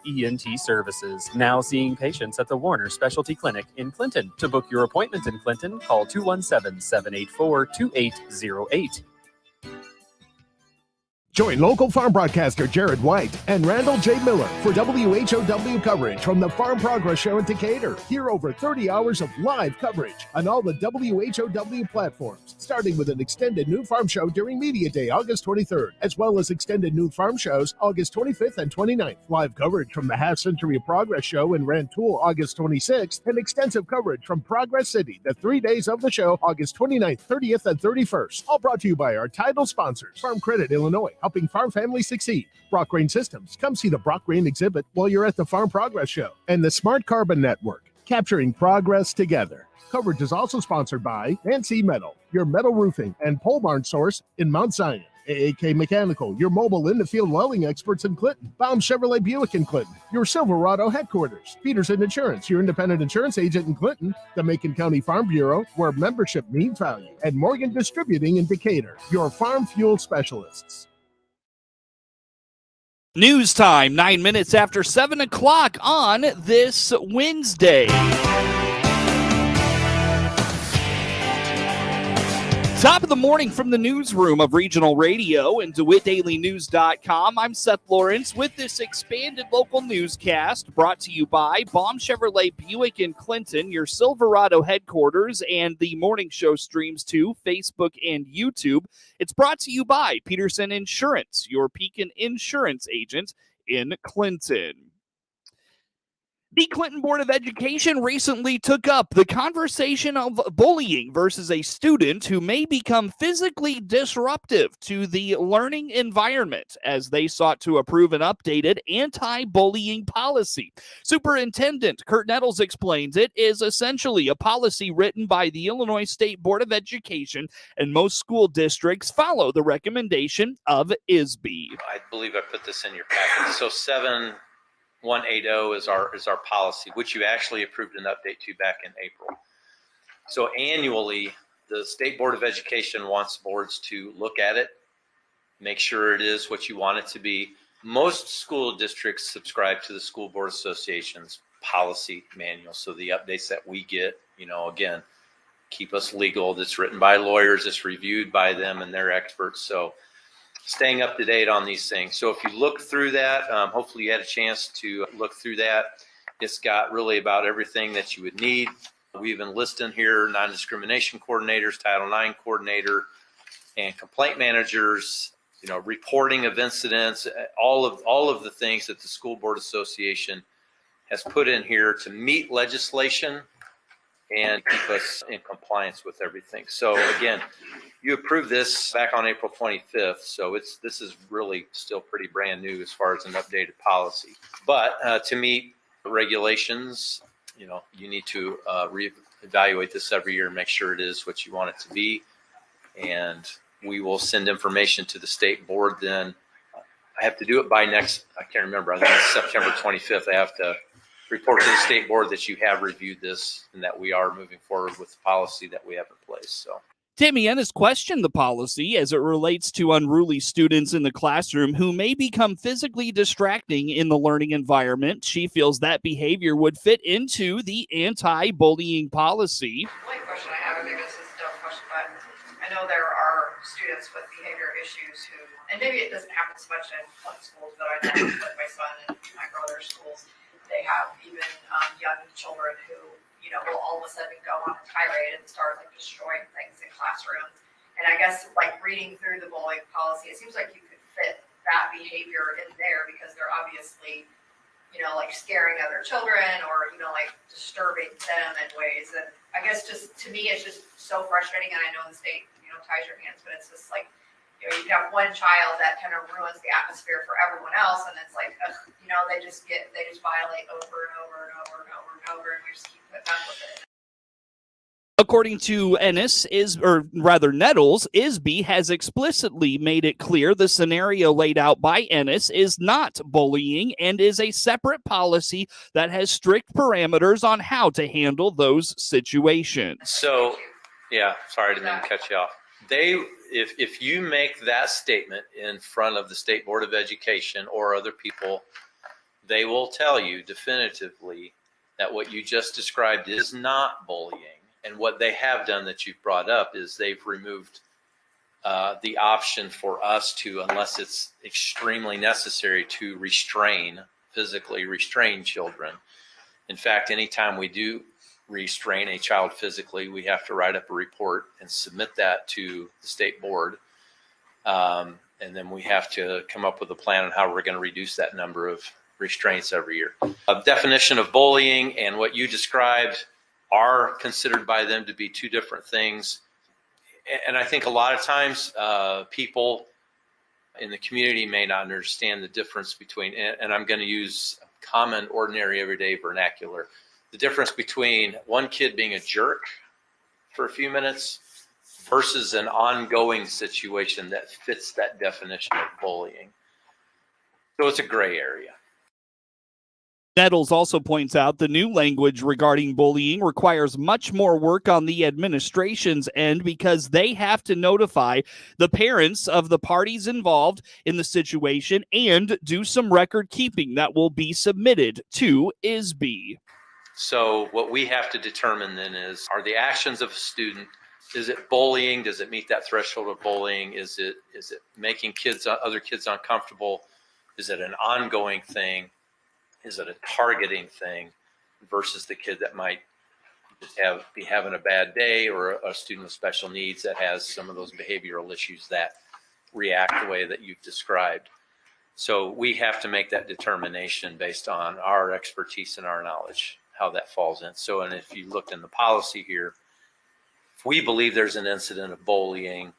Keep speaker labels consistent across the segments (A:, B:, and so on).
A: ENT services. Now seeing patients at the Warner Specialty Clinic in Clinton. To book your appointment in Clinton, call 217-784-2808.
B: Join local farm broadcaster Jared White and Randall J. Miller for WHOW coverage from the Farm Progress Show in Decatur. Hear over 30 hours of live coverage on all the WHOW platforms, starting with an extended New Farm Show during Media Day, August 23rd, as well as extended New Farm Shows August 25th and 29th. Live coverage from the Half Century of Progress Show in Rantoul August 26th, and extensive coverage from Progress City the 3 days of the show August 29th, 30th, and 31st. All brought to you by our title sponsors, Farm Credit Illinois, helping farm families succeed. Brock Grain Systems. Come see the Brock Grain exhibit while you're at the Farm Progress Show. And the Smart Carbon Network, capturing progress together. Coverage is also sponsored by Nancy Metal, your metal roofing and pole barn source in Mount Zion. AAK Mechanical, your mobile in-the-field welding experts in Clinton. Baum Chevrolet Buick in Clinton, your Silverado headquarters. Peterson Insurance, your independent insurance agent in Clinton. The Macon County Farm Bureau, where membership means value. And Morgan Distributing in Decatur, your farm fuel specialists.
C: News time, 9 minutes after 7 o'clock on this Wednesday. Top of the morning from the newsroom of Regional Radio and DeWittDailyNews.com. I'm Seth Lawrence with this expanded local newscast brought to you by Baum Chevrolet Buick in Clinton, your Silverado headquarters, and the morning show streams to Facebook and YouTube. It's brought to you by Peterson Insurance, your Pekin insurance agent in Clinton. The Clinton Board of Education recently took up the conversation of bullying versus a student who may become physically disruptive to the learning environment as they sought to approve an updated anti-bullying policy. Superintendent Kurt Nettles explains it is essentially a policy written by the Illinois State Board of Education, and most school districts follow the recommendation of ISB.
D: I believe I put this in your packet. So 7180 is our policy, which you actually approved an update to back in April. So annually, the State Board of Education wants boards to look at it, make sure it is what you want it to be. Most school districts subscribe to the School Board Association's policy manual. So the updates that we get, again, keep us legal. That's written by lawyers, it's reviewed by them and their experts. So staying up to date on these things. So if you look through that, hopefully you had a chance to look through that. It's got really about everything that you would need. We even list in here non-discrimination coordinators, Title IX coordinator, and complaint managers, reporting of incidents, all of the things that the School Board Association has put in here to meet legislation and keep us in compliance with everything. So again, you approved this back on April 25th, so this is really still pretty brand new as far as an updated policy. But to meet regulations, you need to reevaluate this every year and make sure it is what you want it to be. And we will send information to the state board then. I have to do it by I can't remember, I think it's September 25th. I have to report to the state board that you have reviewed this and that we are moving forward with the policy that we have in place. So
C: Tammy Ennis questioned the policy as it relates to unruly students in the classroom who may become physically distracting in the learning environment. She feels that behavior would fit into the anti-bullying policy.
E: The only question I have, maybe this is a dumb question, but I know there are students with behavior issues who, and maybe it doesn't happen so much in some schools, but I know with my son and my brother's schools, they have even young children who will all of a sudden go on a tirade and start destroying things in classrooms. And I guess reading through the bullying policy, it seems like you could fit that behavior in there because they're obviously, scaring other children or, disturbing them in ways. And I guess just to me, it's just so frustrating. And I know the state, ties your hands, but it's just you have one child that kind of ruins the atmosphere for everyone else, and it's they just violate over and over and over and over and over, and we just keep putting up with it.
C: According to Nettles, ISB has explicitly made it clear the scenario laid out by Ennis is not bullying and is a separate policy that has strict parameters on how to handle those situations.
D: So, yeah, sorry to cut you off. If you make that statement in front of the State Board of Education or other people, they will tell you definitively that what you just described is not bullying. And what they have done that you've brought up is they've removed the option for us to, unless it's extremely necessary, to physically restrain children. In fact, anytime we do restrain a child physically, we have to write up a report and submit that to the state board. And then we have to come up with a plan on how we're going to reduce that number of restraints every year. A definition of bullying and what you described are considered by them to be two different things. And I think a lot of times people in the community may not understand the difference between, and I'm going to use common, ordinary, everyday vernacular, the difference between one kid being a jerk for a few minutes versus an ongoing situation that fits that definition of bullying. So it's a gray area.
C: Nettles also points out the new language regarding bullying requires much more work on the administration's end because they have to notify the parents of the parties involved in the situation and do some record keeping that will be submitted to ISB.
D: So what we have to determine then is, are the actions of a student, is it bullying? Does it meet that threshold of bullying? Is it making other kids uncomfortable? Is it an ongoing thing? Is it a targeting thing versus the kid that might just be having a bad day, or a student with special needs that has some of those behavioral issues that react the way that you've described? So we have to make that determination based on our expertise and our knowledge, how that falls in. So, and if you looked in the policy here, if we believe there's an incident of bullying,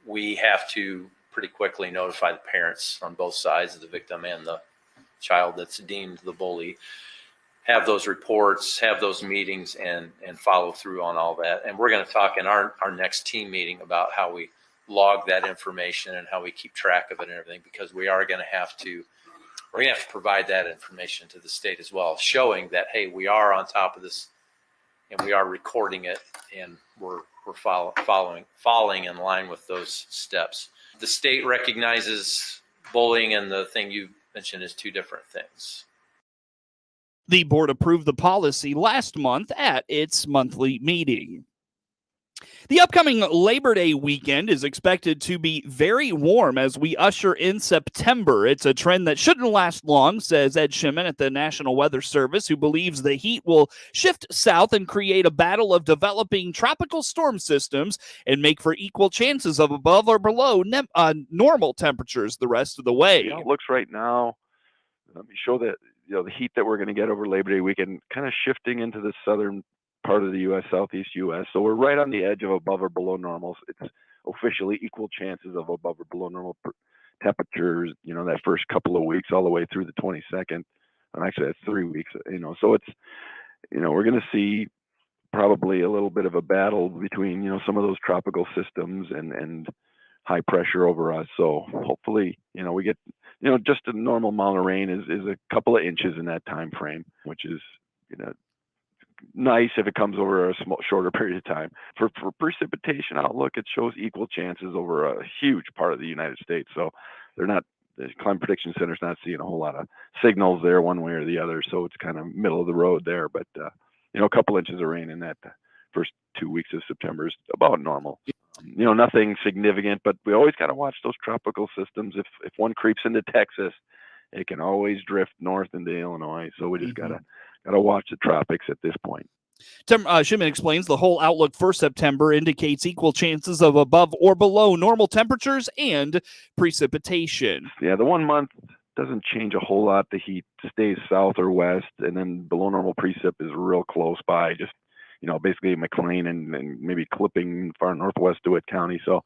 D: we have to pretty quickly notify the parents on both sides, of the victim and the child that's deemed the bully, have those reports, have those meetings, and follow through on all that. And we're going to talk in our next team meeting about how we log that information and how we keep track of it and everything, because we're going to have to provide that information to the state as well, showing that, hey, we are on top of this and we are recording it, and we're following in line with those steps. The state recognizes bullying and the thing you mentioned is two different things.
C: The board approved the policy last month at its monthly meeting. The upcoming Labor Day weekend is expected to be very warm as we usher in September. It's a trend that shouldn't last long, says Ed Shimon at the National Weather Service, who believes the heat will shift south and create a battle of developing tropical storm systems and make for equal chances of above or below normal temperatures the rest of the way.
F: It looks right now, let me show that, the heat that we're going to get over Labor Day weekend kind of shifting into the southern part of the U.S., southeast U.S. So we're right on the edge of above or below normals. It's officially equal chances of above or below normal temperatures, that first couple of weeks all the way through the 22nd. And actually, that's 3 weeks, So it's, we're going to see probably a little bit of a battle between, some of those tropical systems and high pressure over us. So hopefully, we get, just a normal amount of rain is a couple of inches in that time frame, which is, nice if it comes over a shorter period of time. For precipitation outlook, it shows equal chances over a huge part of the United States. So the Climate Prediction Center's not seeing a whole lot of signals there one way or the other. So it's kind of middle of the road there. But, a couple inches of rain in that first 2 weeks of September is about normal. Nothing significant, but we always got to watch those tropical systems. If one creeps into Texas, it can always drift north into Illinois. So we just got to watch the tropics at this point.
C: Tim Shimon explains the whole outlook for September indicates equal chances of above or below normal temperatures and precipitation.
F: Yeah, the 1 month doesn't change a whole lot. The heat stays south or west, and then below normal precip is real close by, just, basically McLean and maybe clipping far northwest DeWitt County. So,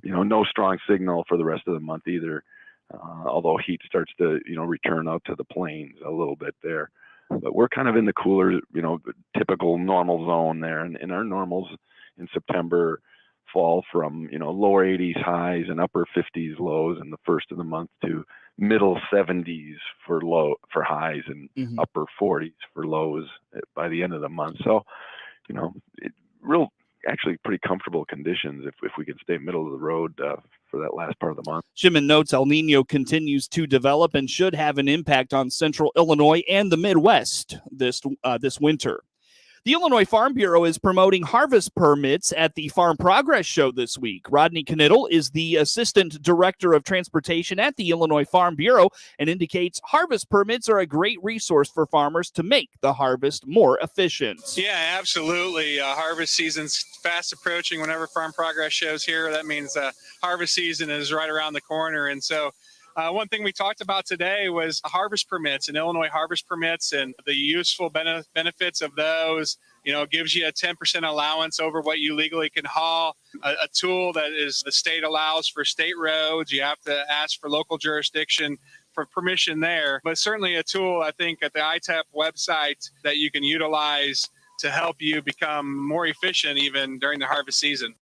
F: no strong signal for the rest of the month either. Although heat starts to, return out to the plains a little bit there. But we're kind of in the cooler, typical normal zone there. And our normals in September fall from, lower 80s highs and upper 50s lows in the first of the month to middle 70s for highs and upper 40s for lows by the end of the month. So, real actually pretty comfortable conditions if we can stay middle of the road for that last part of the month.
C: Shimon notes El Nino continues to develop and should have an impact on central Illinois and the Midwest this winter. The Illinois Farm Bureau is promoting harvest permits at the Farm Progress Show this week. Rodney Knittel is the Assistant Director of Transportation at the Illinois Farm Bureau and indicates harvest permits are a great resource for farmers to make the harvest more efficient.
G: Yeah, absolutely. Harvest season's fast approaching. Whenever Farm Progress Show's here, that means harvest season is right around the corner. And so one thing we talked about today was harvest permits and Illinois harvest permits and the useful benefits of those. Gives you a 10% allowance over what you legally can haul, a tool that is the state allows for state roads. You have to ask for local jurisdiction for permission there, but certainly a tool, I think, at the ITEP website that you can utilize to help you become more efficient even during the harvest season.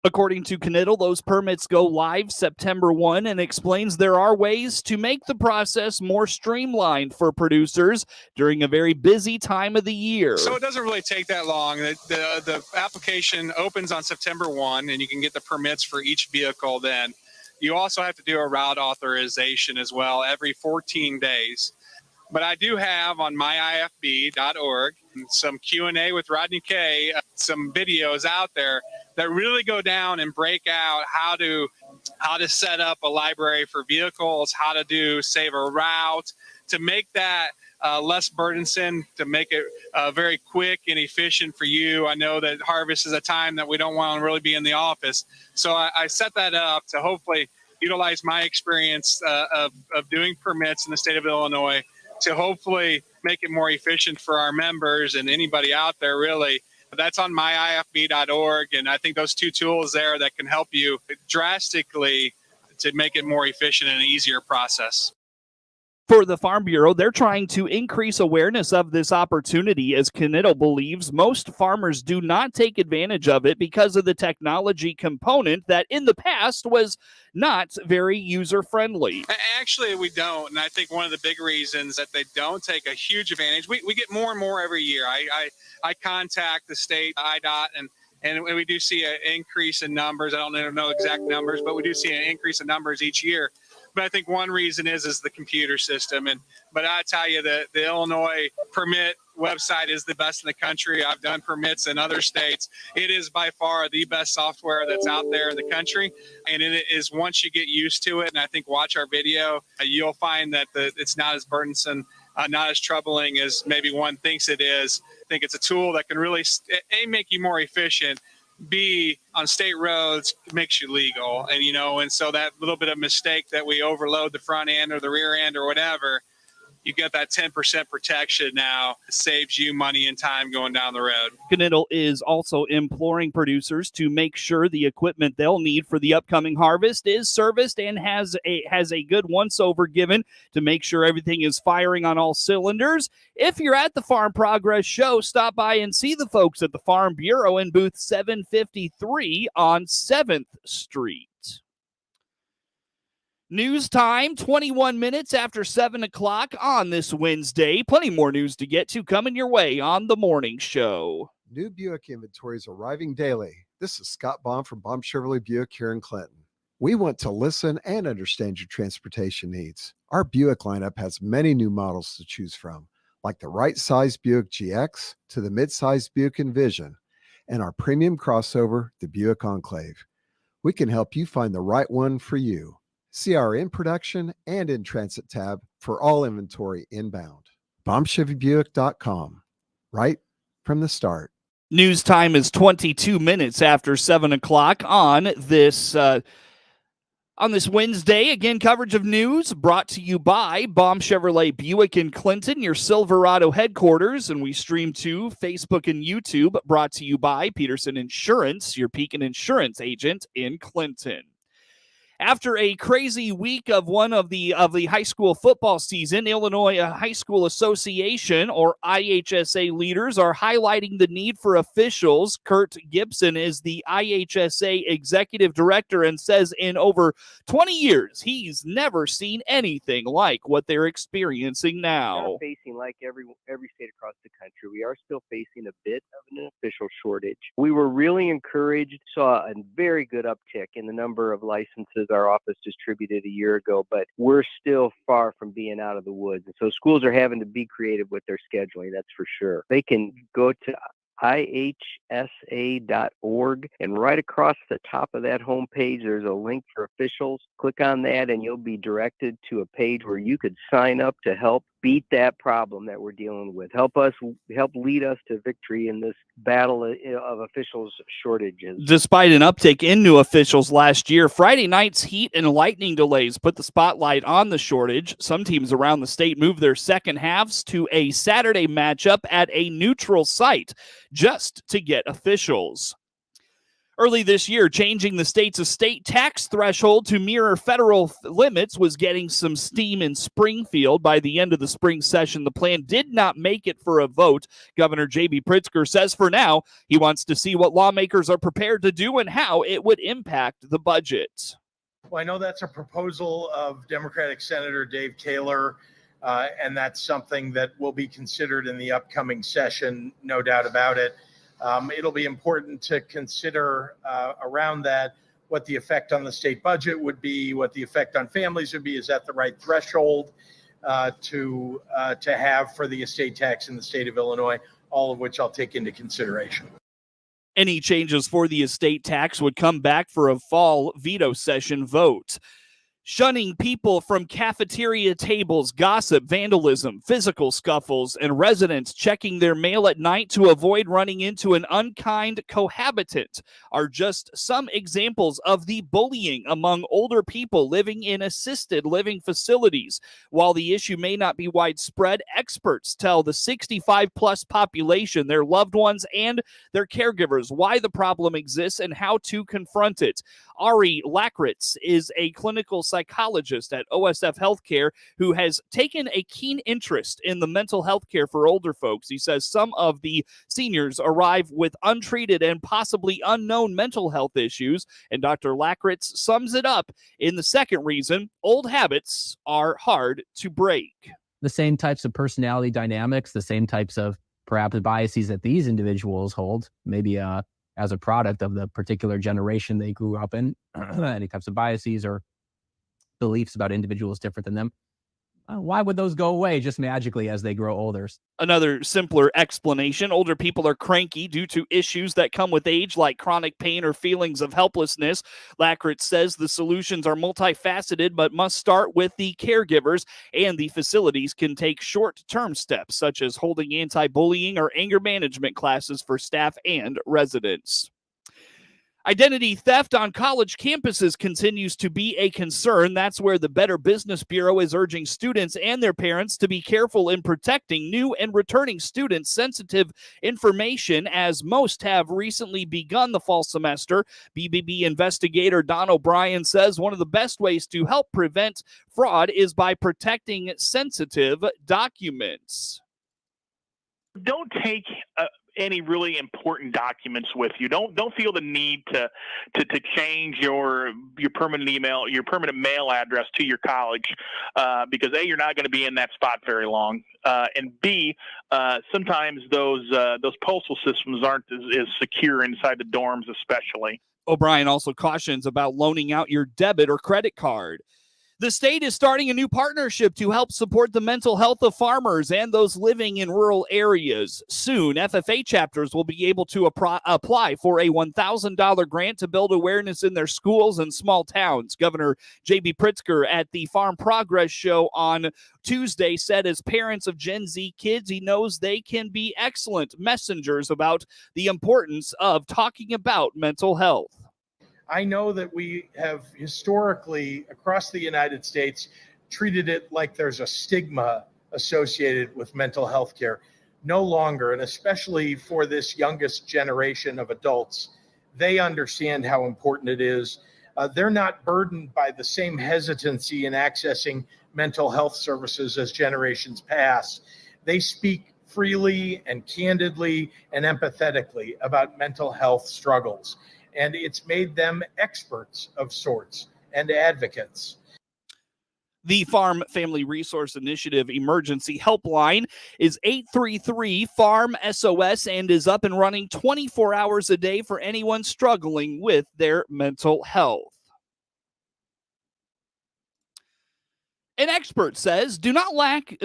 C: According to Knittel, those permits go live September 1 and explains there are ways to make the process more streamlined for producers during a very busy time of the year.
G: So it doesn't really take that long. The application opens on September 1, and you can get the permits for each vehicle then. You also have to do a route authorization as well every 14 days. But I do have on myifb.org some Q&A with Rodney K, some videos out there that really go down and break out how to set up a library for vehicles, how to save a route, to make that less burdensome, to make it very quick and efficient for you. I know that harvest is a time that we don't want to really be in the office. So I set that up to hopefully utilize my experience of doing permits in the state of Illinois to hopefully make it more efficient for our members and anybody out there really. That's on myifb.org, and I think those two tools there that can help you drastically to make it more efficient and an easier process.
C: For the Farm Bureau, they're trying to increase awareness of this opportunity, as Knittel believes most farmers do not take advantage of it because of the technology component that in the past was not very user-friendly.
G: Actually, we don't, and I think one of the big reasons that they don't take a huge advantage, we get more and more every year. I contact the state IDOT, and we do see an increase in numbers. I don't know exact numbers, but we do see an increase in numbers each year. But I think one reason is the computer system. But I tell you that the Illinois permit website is the best in the country. I've done permits in other states. It is by far the best software that's out there in the country. And it is, once you get used to it, and I think watch our video, you'll find that it's not as burdensome, not as troubling as maybe one thinks it is. I think it's a tool that can really, A, make you more efficient, B, on state roads makes you legal. And so that little bit of mistake that we overload the front end or the rear end or whatever, you get that 10% protection now. It saves you money and time going down the road.
C: Knittel is also imploring producers to make sure the equipment they'll need for the upcoming harvest is serviced and has a good once-over given to make sure everything is firing on all cylinders. If you're at the Farm Progress Show, stop by and see the folks at the Farm Bureau in booth 753 on 7th Street. News time, 21 minutes after 7 o'clock on this Wednesday. Plenty more news to get to coming your way on the morning show.
H: New Buick inventory is arriving daily. This is Scott Baum from Baum Chevrolet Buick here in Clinton. We want to listen and understand your transportation needs. Our Buick lineup has many new models to choose from, like the right-size Buick GX to the mid-size Buick Envision, and our premium crossover, the Buick Enclave. We can help you find the right one for you. See our in production and in transit tab for all inventory inbound. BaumChevyBuick.com. Right from the start.
C: News time is 22 minutes after 7 o'clock on this Wednesday. Again, coverage of news brought to you by Baum Chevrolet Buick in Clinton, your Silverado headquarters. And we stream to Facebook and YouTube, brought to you by Peterson Insurance, your Pekin Insurance agent in Clinton. After a crazy week of one of the high school football season, Illinois High School Association, or IHSA, leaders are highlighting the need for officials. Kurt Gibson is the IHSA executive director and says in over 20 years, he's never seen anything like what they're experiencing now.
I: We're not facing, like every state across the country, we are still facing a bit of an official shortage. We were really encouraged, saw a very good uptick in the number of licenses our office distributed a year ago, but we're still far from being out of the woods. And so schools are having to be creative with their scheduling, that's for sure. They can go to ihsa.org, and right across the top of that homepage, there's a link for officials. Click on that and you'll be directed to a page where you could sign up to help beat that problem that we're dealing with. Help lead us to victory in this battle of officials shortages.
C: Despite an uptick in new officials last year, Friday night's heat and lightning delays put the spotlight on the shortage. Some teams around the state moved their second halves to a Saturday matchup at a neutral site just to get officials. Early this year, changing the state's estate tax threshold to mirror federal limits was getting some steam in Springfield. By the end of the spring session, the plan did not make it for a vote. Governor J.B. Pritzker says for now, he wants to see what lawmakers are prepared to do and how it would impact the budget.
J: Well, I know that's a proposal of Democratic Senator Dave Kaler, and that's something that will be considered in the upcoming session, no doubt about it. It'll be important to consider around that what the effect on the state budget would be, what the effect on families would be. Is that the right threshold to have for the estate tax in the state of Illinois? All of which I'll take into consideration.
C: Any changes for the estate tax would come back for a fall veto session vote. Shunning people from cafeteria tables, gossip, vandalism, physical scuffles, and residents checking their mail at night to avoid running into an unkind cohabitant are just some examples of the bullying among older people living in assisted living facilities. While the issue may not be widespread, experts tell the 65-plus population, their loved ones, and their caregivers why the problem exists and how to confront it. Ari Lakritz is a clinical psychologist at OSF Healthcare who has taken a keen interest in the mental health care for older folks. He says some of the seniors arrive with untreated and possibly unknown mental health issues, and Dr. Lakritz sums it up in the second reason: old habits are hard to break.
K: The same types of personality dynamics, the same types of perhaps biases that these individuals hold, maybe as a product of the particular generation they grew up in, any types of biases or beliefs about individuals different than them. Why would those go away just magically as they grow older?
C: Another simpler explanation: older people are cranky due to issues that come with age, like chronic pain or feelings of helplessness. Lakritz says the solutions are multifaceted, but must start with the caregivers, and the facilities can take short-term steps, such as holding anti-bullying or anger management classes for staff and residents. Identity theft on college campuses continues to be a concern. That's where the Better Business Bureau is urging students and their parents to be careful in protecting new and returning students' sensitive information, as most have recently begun the fall semester. BBB investigator Don O'Brien says one of the best ways to help prevent fraud is by protecting sensitive documents.
L: Don't take any really important documents with you. Don't feel the need to change your permanent email, your permanent mail address to your college, because A, you're not going to be in that spot very long, and B, sometimes those postal systems aren't as secure inside the dorms, especially.
C: O'Brien also cautions about loaning out your debit or credit card. The state is starting a new partnership to help support the mental health of farmers and those living in rural areas. Soon, FFA chapters will be able to apply for a $1,000 grant to build awareness in their schools and small towns. Governor J.B. Pritzker at the Farm Progress Show on Tuesday said as parents of Gen Z kids, he knows they can be excellent messengers about the importance of talking about mental health.
J: I know that we have historically, across the United States, treated it like there's a stigma associated with mental health care. No longer, and especially for this youngest generation of adults, they understand how important it is. they're not burdened by the same hesitancy in accessing mental health services as generations past. They speak freely and candidly and empathetically about mental health struggles, and it's made them experts of sorts and advocates.
C: The Farm Family Resource Initiative Emergency Helpline is 833-FARM-SOS and is up and running 24 hours a day for anyone struggling with their mental health. An expert says do not let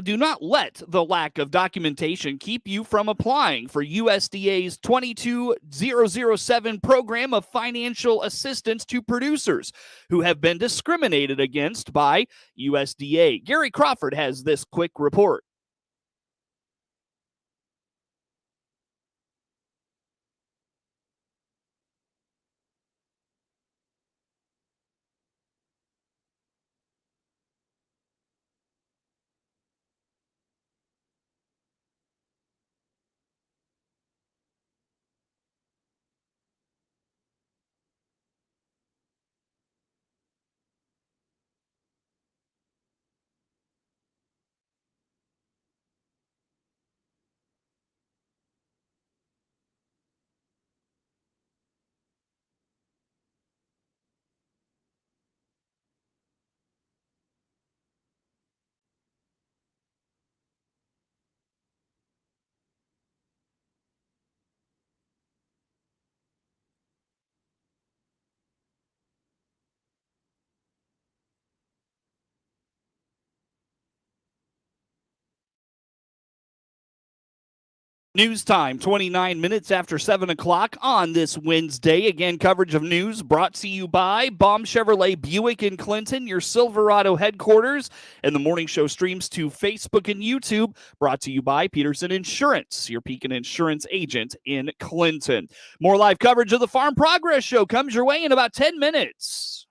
C: the lack of documentation keep you from applying for USDA's 22007 program of financial assistance to producers who have been discriminated against by USDA. Gary Crawford has this quick report. News time, 29 minutes after 7 o'clock on this Wednesday. Again, coverage of news brought to you by Baum Chevrolet Buick in Clinton, your Silverado headquarters. And the morning show streams to Facebook and YouTube, brought to you by Peterson Insurance, your Pekin Insurance agent in Clinton. More live coverage of the Farm Progress Show comes your way in about 10 minutes.